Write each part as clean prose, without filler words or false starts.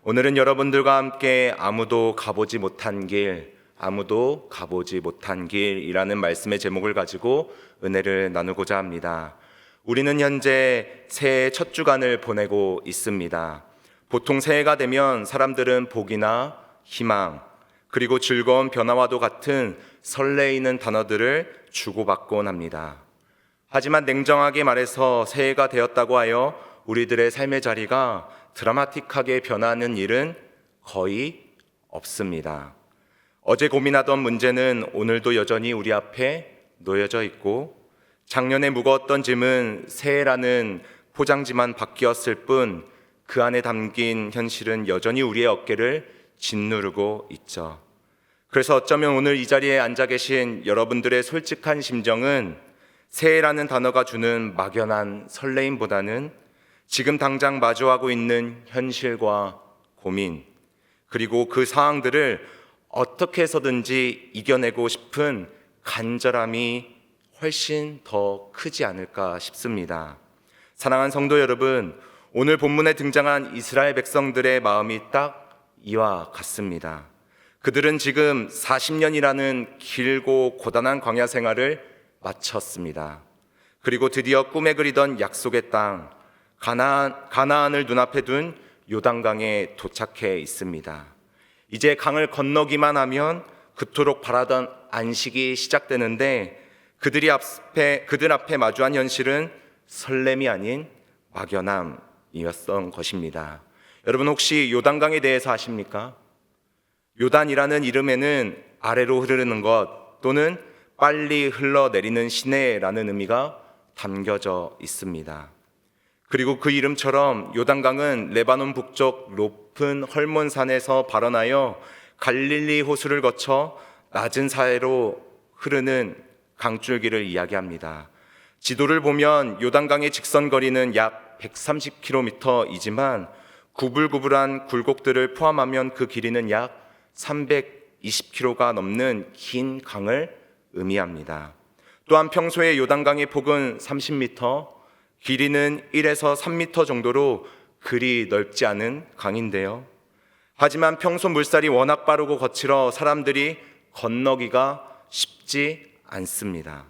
오늘은 여러분들과 함께 아무도 가보지 못한 길이라는 말씀의 제목을 가지고 은혜를 나누고자 합니다. 우리는 현재 새해 첫 주간을 보내고 있습니다. 보통 새해가 되면 사람들은 복이나 희망, 그리고 즐거운 변화와도 같은 설레이는 단어들을 주고받곤 합니다. 하지만 냉정하게 말해서 새해가 되었다고 하여 우리들의 삶의 자리가 드라마틱하게 변하는 일은 거의 없습니다. 어제 고민하던 문제는 오늘도 여전히 우리 앞에 놓여져 있고, 작년에 무거웠던 짐은 새해라는 포장지만 바뀌었을 뿐 그 안에 담긴 현실은 여전히 우리의 어깨를 짓누르고 있죠. 그래서 어쩌면 오늘 이 자리에 앉아 계신 여러분들의 솔직한 심정은 새해라는 단어가 주는 막연한 설레임보다는 지금 당장 마주하고 있는 현실과 고민, 그리고 그 상황들을 어떻게 해서든지 이겨내고 싶은 간절함이 훨씬 더 크지 않을까 싶습니다. 사랑하는 성도 여러분, 오늘 본문에 등장한 이스라엘 백성들의 마음이 딱 이와 같습니다. 그들은 지금 40년이라는 길고 고단한 광야 생활을 마쳤습니다. 그리고 드디어 꿈에 그리던 약속의 땅 가나안을 눈앞에 둔 요단강에 도착해 있습니다. 이제 강을 건너기만 하면 그토록 바라던 안식이 시작되는데 그들 앞에 마주한 현실은 설렘이 아닌 막연함이었던 것입니다. 여러분, 혹시 요단강에 대해서 아십니까? 요단이라는 이름에는 아래로 흐르는 것 또는 빨리 흘러내리는 시내라는 의미가 담겨져 있습니다. 그리고 그 이름처럼 요단강은 레바논 북쪽 높은 헐몬산에서 발원하여 갈릴리 호수를 거쳐 낮은 사해로 흐르는 강줄기를 이야기합니다. 지도를 보면 요단강의 직선 거리는 약 130km이지만 구불구불한 굴곡들을 포함하면 그 길이는 약 320km가 넘는 긴 강을 의미합니다. 또한 평소에 요단강의 폭은 30m, 길이는 1에서 3m 정도로 그리 넓지 않은 강인데요. 하지만 평소 물살이 워낙 빠르고 거칠어 사람들이 건너기가 쉽지 않습니다.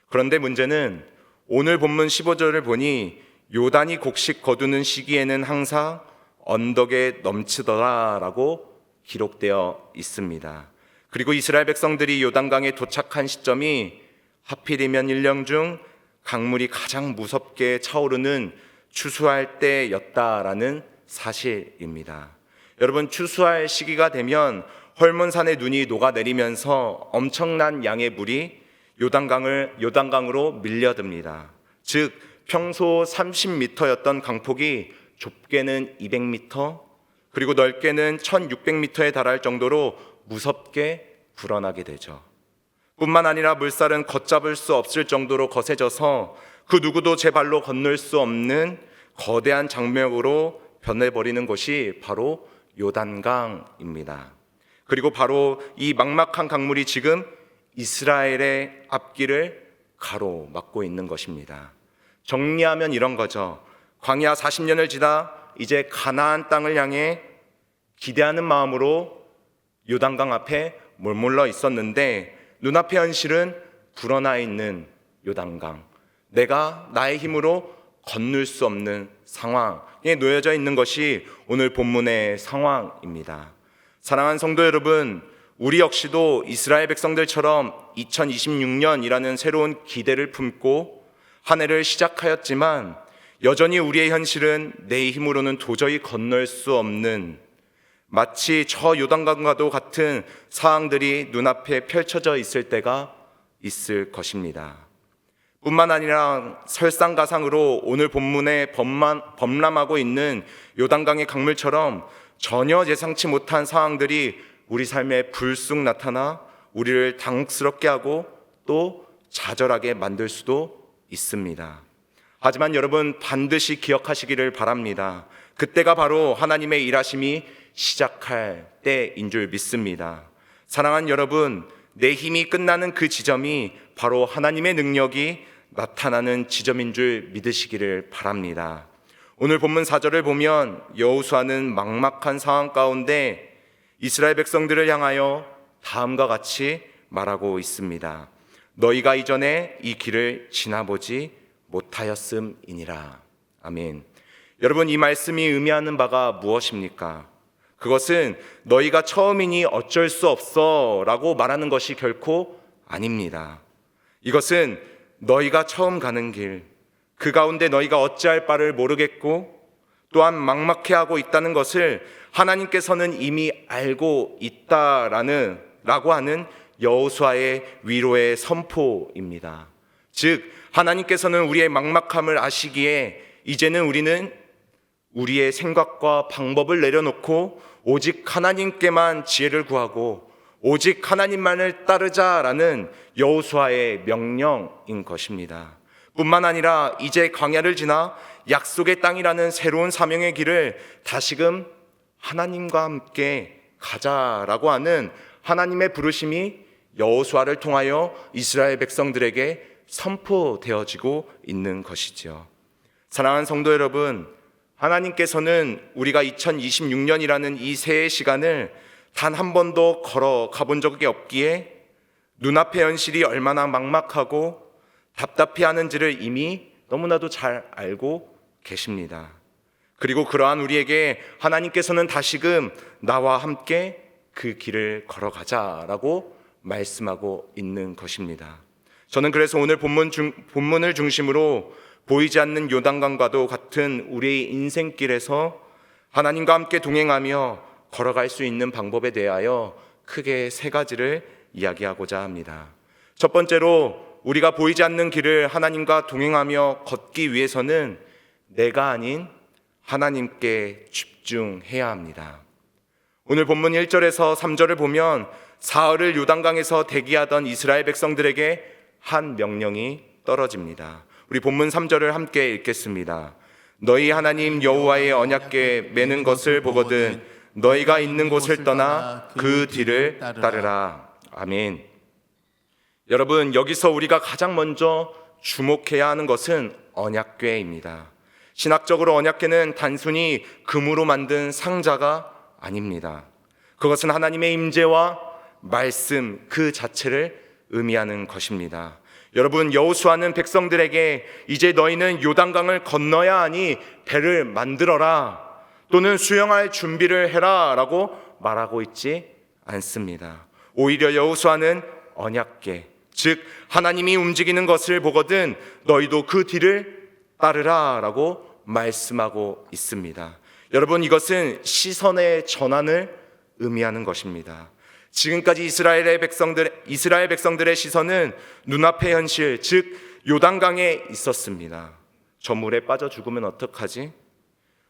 그런데 문제는 오늘 본문 15절을 보니 요단이 곡식 거두는 시기에는 항상 언덕에 넘치더라라고 기록되어 있습니다. 그리고 이스라엘 백성들이 요단강에 도착한 시점이 하필이면 1년 중 강물이 가장 무섭게 차오르는 추수할 때였다라는 사실입니다. 여러분, 추수할 시기가 되면 헐몬산의 눈이 녹아내리면서 엄청난 양의 물이 요단강으로 밀려듭니다. 즉 평소 30m였던 강폭이 좁게는 200m, 그리고 넓게는 1600m에 달할 정도로 무섭게 불어나게 되죠. 뿐만 아니라 물살은 걷잡을 수 없을 정도로 거세져서 그 누구도 제 발로 건널 수 없는 거대한 장벽으로 변해버리는 곳이 바로 요단강입니다. 그리고 바로 이 막막한 강물이 지금 이스라엘의 앞길을 가로막고 있는 것입니다. 정리하면 이런 거죠. 광야 40년을 지나 이제 가나안 땅을 향해 기대하는 마음으로 요단강 앞에 머물러 있었는데 눈앞의 현실은 불어나 있는 요단강, 내가 나의 힘으로 건널 수 없는 상황에 놓여져 있는 것이 오늘 본문의 상황입니다. 사랑하는 성도 여러분, 우리 역시도 이스라엘 백성들처럼 2026년이라는 새로운 기대를 품고 한 해를 시작하였지만 여전히 우리의 현실은 내 힘으로는 도저히 건널 수 없는, 마치 저 요단강과도 같은 상황들이 눈앞에 펼쳐져 있을 때가 있을 것입니다. 뿐만 아니라 설상가상으로 오늘 본문에 범람하고 있는 요단강의 강물처럼 전혀 예상치 못한 상황들이 우리 삶에 불쑥 나타나 우리를 당혹스럽게 하고 또 좌절하게 만들 수도 있습니다. 하지만 여러분, 반드시 기억하시기를 바랍니다. 그때가 바로 하나님의 일하심이 시작할 때인 줄 믿습니다. 사랑하는 여러분, 내 힘이 끝나는 그 지점이 바로 하나님의 능력이 나타나는 지점인 줄 믿으시기를 바랍니다. 오늘 본문 4절을 보면 여호수아는 막막한 상황 가운데 이스라엘 백성들을 향하여 다음과 같이 말하고 있습니다. 너희가 이전에 이 길을 지나보지 못하였음이니라. 아멘. 여러분, 이 말씀이 의미하는 바가 무엇입니까? 그것은 너희가 처음이니 어쩔 수 없어 라고 말하는 것이 결코 아닙니다. 이것은 너희가 처음 가는 길, 그 가운데 너희가 어찌할 바를 모르겠고 또한 막막해하고 있다는 것을 하나님께서는 이미 알고 있다라고 하는 여호수아의 위로의 선포입니다. 즉, 하나님께서는 우리의 막막함을 아시기에 이제는 우리는 우리의 생각과 방법을 내려놓고 오직 하나님께만 지혜를 구하고 오직 하나님만을 따르자라는 여호수아의 명령인 것입니다. 뿐만 아니라 이제 광야를 지나 약속의 땅이라는 새로운 사명의 길을 다시금 하나님과 함께 가자라고 하는 하나님의 부르심이 여호수아를 통하여 이스라엘 백성들에게 선포되어지고 있는 것이지요. 사랑하는 성도 여러분, 하나님께서는 우리가 2026년이라는 이 새해 시간을 단 한 번도 걸어가 본 적이 없기에 눈앞의 현실이 얼마나 막막하고 답답해하는지를 이미 너무나도 잘 알고 계십니다. 그리고 그러한 우리에게 하나님께서는 다시금 나와 함께 그 길을 걸어가자라고 말씀하고 있는 것입니다. 저는 그래서 오늘 본문을 중심으로 보이지 않는 요단강과도 같은 우리의 인생길에서 하나님과 함께 동행하며 걸어갈 수 있는 방법에 대하여 크게 세 가지를 이야기하고자 합니다. 첫 번째로, 우리가 보이지 않는 길을 하나님과 동행하며 걷기 위해서는 내가 아닌 하나님께 집중해야 합니다. 오늘 본문 1절에서 3절을 보면 사흘을 요단강에서 대기하던 이스라엘 백성들에게 한 명령이 떨어집니다. 우리 본문 3절을 함께 읽겠습니다. 너희 하나님 여호와의 언약궤 매는 것을 보거든 너희가 있는 곳을 떠나 그 뒤를 따르라. 아멘. 여러분, 여기서 우리가 가장 먼저 주목해야 하는 것은 언약궤입니다. 신학적으로 언약궤는 단순히 금으로 만든 상자가 아닙니다. 그것은 하나님의 임재와 말씀 그 자체를 의미하는 것입니다. 여러분, 여호수아는 백성들에게 이제 너희는 요단강을 건너야 하니 배를 만들어라 또는 수영할 준비를 해라 라고 말하고 있지 않습니다. 오히려 여호수아는 언약궤, 즉 하나님이 움직이는 것을 보거든 너희도 그 뒤를 따르라 라고 말씀하고 있습니다. 여러분, 이것은 시선의 전환을 의미하는 것입니다. 지금까지 이스라엘 백성들의 시선은 눈앞의 현실, 즉 요단강에 있었습니다. 저 물에 빠져 죽으면 어떡하지?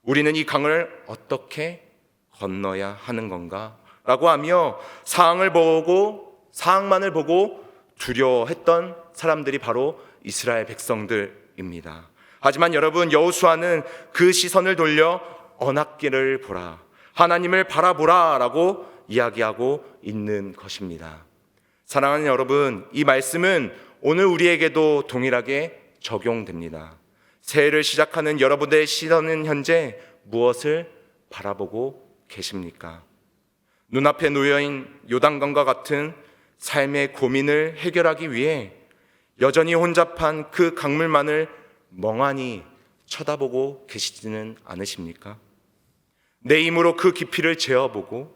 우리는 이 강을 어떻게 건너야 하는 건가? 라고 하며 상황만을 보고 두려워했던 사람들이 바로 이스라엘 백성들입니다. 하지만 여러분, 여호수아는 그 시선을 돌려 언약궤를 보라, 하나님을 바라보라 라고 이야기하고 있는 것입니다. 사랑하는 여러분, 이 말씀은 오늘 우리에게도 동일하게 적용됩니다. 새해를 시작하는 여러분의 시선은 현재 무엇을 바라보고 계십니까? 눈앞에 놓여있는 요단강과 같은 삶의 고민을 해결하기 위해 여전히 혼잡한 그 강물만을 멍하니 쳐다보고 계시지는 않으십니까? 내 힘으로 그 깊이를 재어보고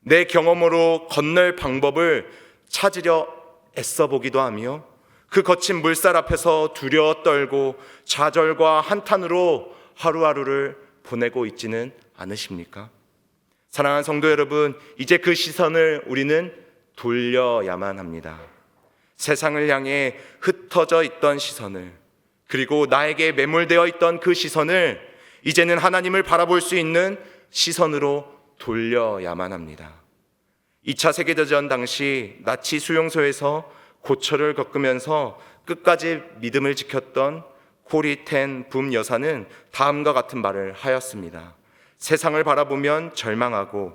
내 경험으로 건널 방법을 찾으려 애써보기도 하며 그 거친 물살 앞에서 두려워 떨고 좌절과 한탄으로 하루하루를 보내고 있지는 않으십니까? 사랑하는 성도 여러분, 이제 그 시선을 우리는 돌려야만 합니다. 세상을 향해 흩어져 있던 시선을, 그리고 나에게 매몰되어 있던 그 시선을 이제는 하나님을 바라볼 수 있는 시선으로 돌려야만 합니다. 2차 세계대전 당시 나치 수용소에서 고초를 겪으면서 끝까지 믿음을 지켰던 코리 텐 붐 여사는 다음과 같은 말을 하였습니다. 세상을 바라보면 절망하고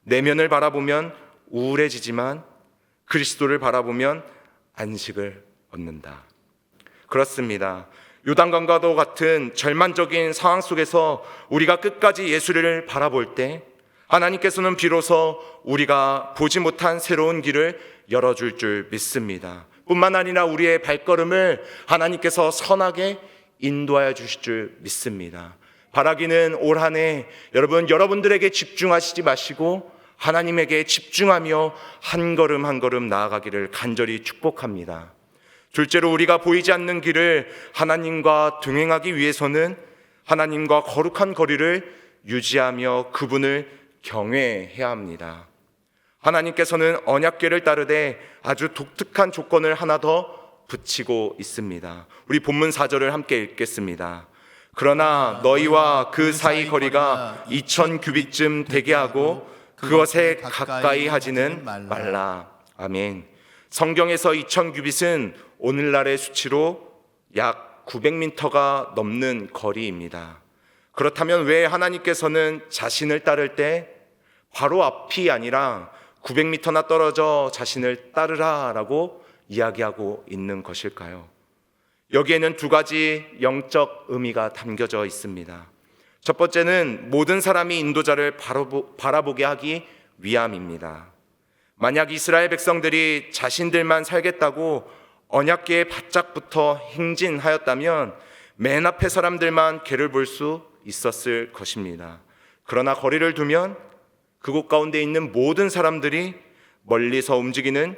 내면을 바라보면 우울해지지만 그리스도를 바라보면 안식을 얻는다. 그렇습니다. 요단강과도 같은 절망적인 상황 속에서 우리가 끝까지 예수를 바라볼 때 하나님께서는 비로소 우리가 보지 못한 새로운 길을 열어줄 줄 믿습니다. 뿐만 아니라 우리의 발걸음을 하나님께서 선하게 인도하여 주실 줄 믿습니다. 바라기는 올 한 해 여러분들에게 집중하시지 마시고 하나님에게 집중하며 한 걸음 한 걸음 나아가기를 간절히 축복합니다. 둘째로, 우리가 보이지 않는 길을 하나님과 동행하기 위해서는 하나님과 거룩한 거리를 유지하며 그분을 경외해야 합니다. 하나님께서는 언약궤를 따르되 아주 독특한 조건을 하나 더 붙이고 있습니다. 우리 본문 4절을 함께 읽겠습니다. 그러나 너희와 그 사이 거리가 2000규빗쯤 되게 하고 그것에 가까이 하지는 말라. 아멘. 성경에서 2000규빗은 오늘날의 수치로 약 900m가 넘는 거리입니다. 그렇다면 왜 하나님께서는 자신을 따를 때 바로 앞이 아니라 900m나 떨어져 자신을 따르라 라고 이야기하고 있는 것일까요? 여기에는 두 가지 영적 의미가 담겨져 있습니다. 첫 번째는 모든 사람이 인도자를 바라보게 하기 위함입니다. 만약 이스라엘 백성들이 자신들만 살겠다고 언약궤에 바짝부터 행진하였다면 맨 앞에 사람들만 궤를 볼 수 있었을 것입니다. 그러나 거리를 두면 그곳 가운데 있는 모든 사람들이 멀리서 움직이는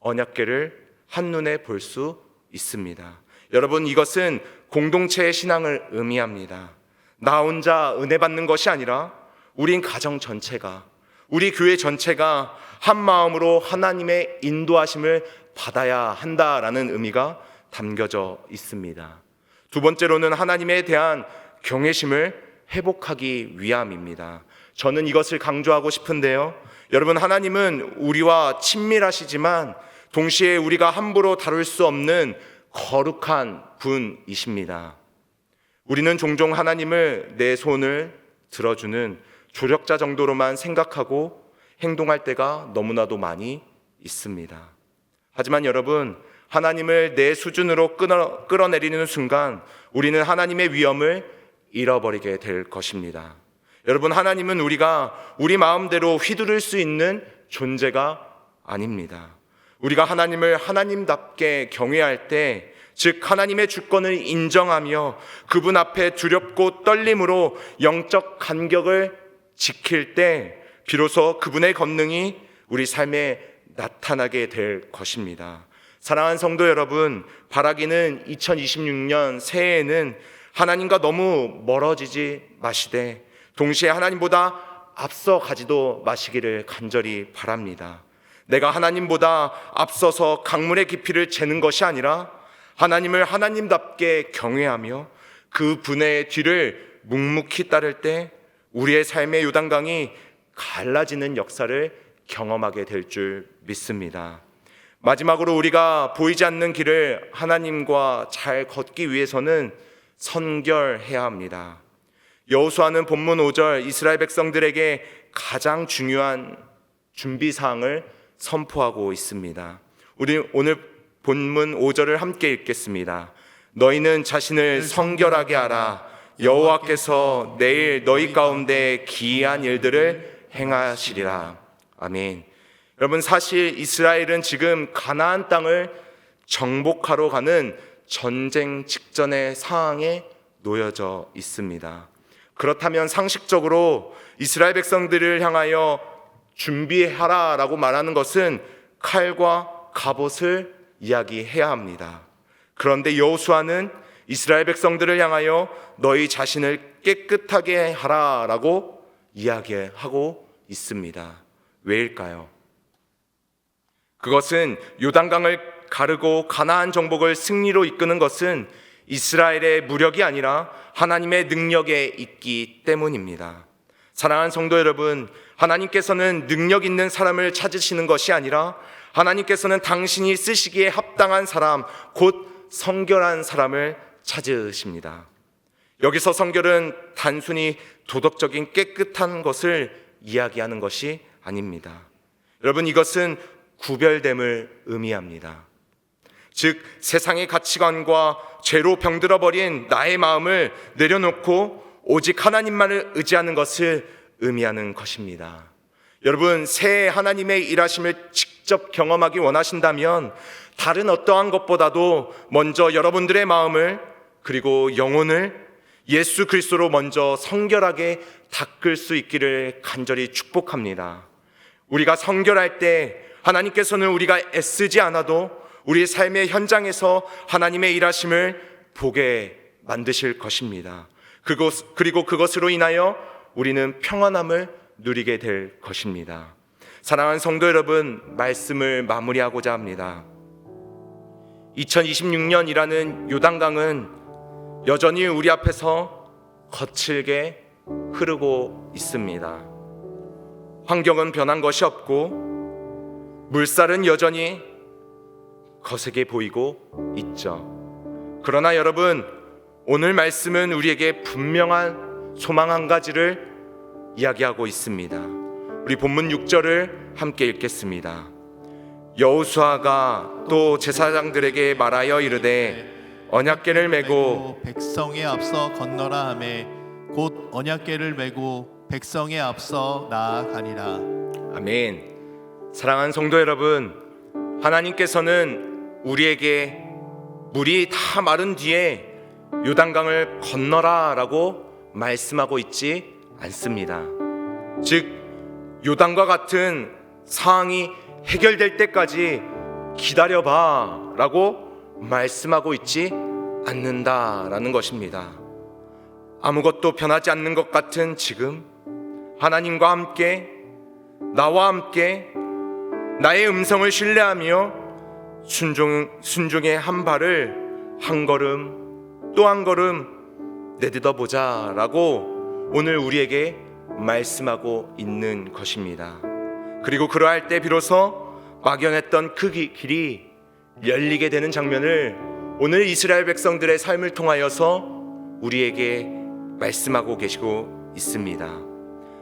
언약궤를 한눈에 볼 수 있습니다. 여러분, 이것은 공동체의 신앙을 의미합니다. 나 혼자 은혜 받는 것이 아니라 우린 가정 전체가, 우리 교회 전체가 한 마음으로 하나님의 인도하심을 받아야 한다라는 의미가 담겨져 있습니다. 두 번째로는 하나님에 대한 경외심을 회복하기 위함입니다. 저는 이것을 강조하고 싶은데요. 여러분, 하나님은 우리와 친밀하시지만 동시에 우리가 함부로 다룰 수 없는 거룩한 분이십니다. 우리는 종종 하나님을 내 손을 들어주는 조력자 정도로만 생각하고 행동할 때가 너무나도 많이 있습니다. 하지만 여러분, 하나님을 내 수준으로 끌어내리는 순간 우리는 하나님의 위엄을 잃어버리게 될 것입니다. 여러분, 하나님은 우리가 우리 마음대로 휘두를 수 있는 존재가 아닙니다. 우리가 하나님을 하나님답게 경외할 때, 즉 하나님의 주권을 인정하며 그분 앞에 두렵고 떨림으로 영적 간격을 지킬 때 비로소 그분의 권능이 우리 삶에 나타나게 될 것입니다. 사랑하는 성도 여러분, 바라기는 2026년 새해에는 하나님과 너무 멀어지지 마시되 동시에 하나님보다 앞서 가지도 마시기를 간절히 바랍니다. 내가 하나님보다 앞서서 강물의 깊이를 재는 것이 아니라 하나님을 하나님답게 경외하며 그 분의 뒤를 묵묵히 따를 때 우리의 삶의 요단강이 갈라지는 역사를 경험하게 될 줄 믿습니다. 마지막으로, 우리가 보이지 않는 길을 하나님과 잘 걷기 위해서는 선결해야 합니다. 여호수아는 본문 5절 이스라엘 백성들에게 가장 중요한 준비사항을 선포하고 있습니다. 우리 오늘 본문 5절을 함께 읽겠습니다. 너희는 자신을 성결하게 하라. 여호와께서 내일 너희 가운데 기이한 일들을 행하시리라. 아멘. 여러분, 사실 이스라엘은 지금 가나안 땅을 정복하러 가는 전쟁 직전의 상황에 놓여져 있습니다. 그렇다면 상식적으로 이스라엘 백성들을 향하여 준비하라 라고 말하는 것은 칼과 갑옷을 이야기해야 합니다. 그런데 여호수아는 이스라엘 백성들을 향하여 너희 자신을 깨끗하게 하라 라고 이야기하고 있습니다. 왜일까요? 그것은 요단강을 가르고 가나안 정복을 승리로 이끄는 것은 이스라엘의 무력이 아니라 하나님의 능력에 있기 때문입니다. 사랑하는 성도 여러분, 하나님께서는 능력 있는 사람을 찾으시는 것이 아니라 하나님께서는 당신이 쓰시기에 합당한 사람, 곧 성결한 사람을 찾으십니다. 여기서 성결은 단순히 도덕적인 깨끗한 것을 이야기하는 것이 아닙니다. 여러분, 이것은 구별됨을 의미합니다. 즉 세상의 가치관과 죄로 병들어 버린 나의 마음을 내려놓고 오직 하나님만을 의지하는 것을 의미하는 것입니다. 여러분, 새해 하나님의 일하심을 직접 경험하기 원하신다면 다른 어떠한 것보다도 먼저 여러분들의 마음을, 그리고 영혼을 예수 그리스도로 먼저 성결하게 닦을 수 있기를 간절히 축복합니다. 우리가 성결할 때 하나님께서는 우리가 애쓰지 않아도 우리 삶의 현장에서 하나님의 일하심을 보게 만드실 것입니다. 그리고 그것으로 인하여 우리는 평안함을 누리게 될 것입니다. 사랑하는 성도 여러분, 말씀을 마무리하고자 합니다. 2026년이라는 요단강은 여전히 우리 앞에서 거칠게 흐르고 있습니다. 환경은 변한 것이 없고 물살은 여전히 거세게 보이고 있죠. 그러나 여러분, 오늘 말씀은 우리에게 분명한 소망 한 가지를 이야기하고 있습니다. 우리 본문 6절을 함께 읽겠습니다. 여호수아가 또 제사장들에게 말하여 이르되 언약궤를 메고 백성에 앞서 건너라 하매 곧 언약궤를 메고 백성에 앞서 나아가니라. 아멘. 사랑하는 성도 여러분, 하나님께서는 우리에게 물이 다 마른 뒤에 요단강을 건너라 라고 말씀하고 있지 않습니다. 즉 요단과 같은 상황이 해결될 때까지 기다려봐 라고 말씀하고 있지 않는다라는 것입니다. 아무것도 변하지 않는 것 같은 지금 하나님과 함께, 나와 함께 나의 음성을 신뢰하며 순종의 한 발을 한 걸음 또 한 걸음 내딛어 보자 라고 오늘 우리에게 말씀하고 있는 것입니다. 그리고 그러할 때 비로소 막연했던 그 길이 열리게 되는 장면을 오늘 이스라엘 백성들의 삶을 통하여서 우리에게 말씀하고 계시고 있습니다.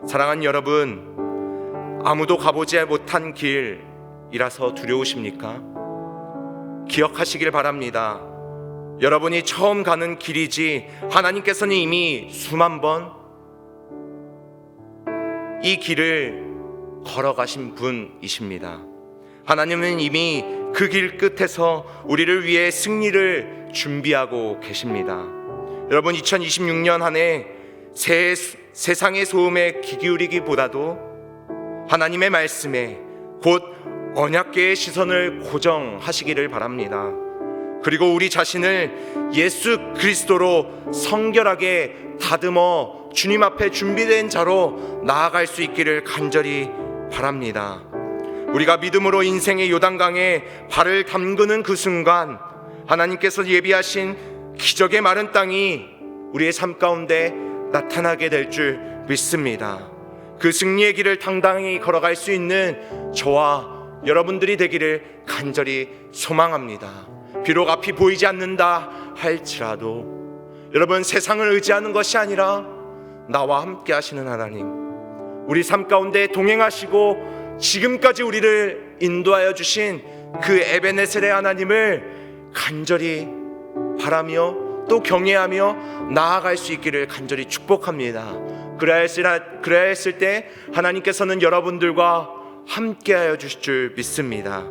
사랑하는 여러분, 아무도 가보지 못한 길이라서 두려우십니까? 기억하시길 바랍니다. 여러분이 처음 가는 길이지 하나님께서는 이미 수만 번 이 길을 걸어가신 분이십니다. 하나님은 이미 그 길 끝에서 우리를 위해 승리를 준비하고 계십니다. 여러분, 2026년 한 해 세상의 소음에 귀 기울이기보다도 하나님의 말씀에 곧 언약궤의 시선을 고정하시기를 바랍니다. 그리고 우리 자신을 예수 그리스도로 성결하게 다듬어 주님 앞에 준비된 자로 나아갈 수 있기를 간절히 바랍니다. 우리가 믿음으로 인생의 요단강에 발을 담그는 그 순간 하나님께서 예비하신 기적의 마른 땅이 우리의 삶 가운데 나타나게 될 줄 믿습니다. 그 승리의 길을 당당히 걸어갈 수 있는 저와 여러분들이 되기를 간절히 소망합니다. 비록 앞이 보이지 않는다 할지라도 여러분, 세상을 의지하는 것이 아니라 나와 함께 하시는 하나님, 우리 삶 가운데 동행하시고 지금까지 우리를 인도하여 주신 그 에베네셀의 하나님을 간절히 바라며 또 경외하며 나아갈 수 있기를 간절히 축복합니다. 그래야 했을 때 하나님께서는 여러분들과 함께하여 주실 줄 믿습니다.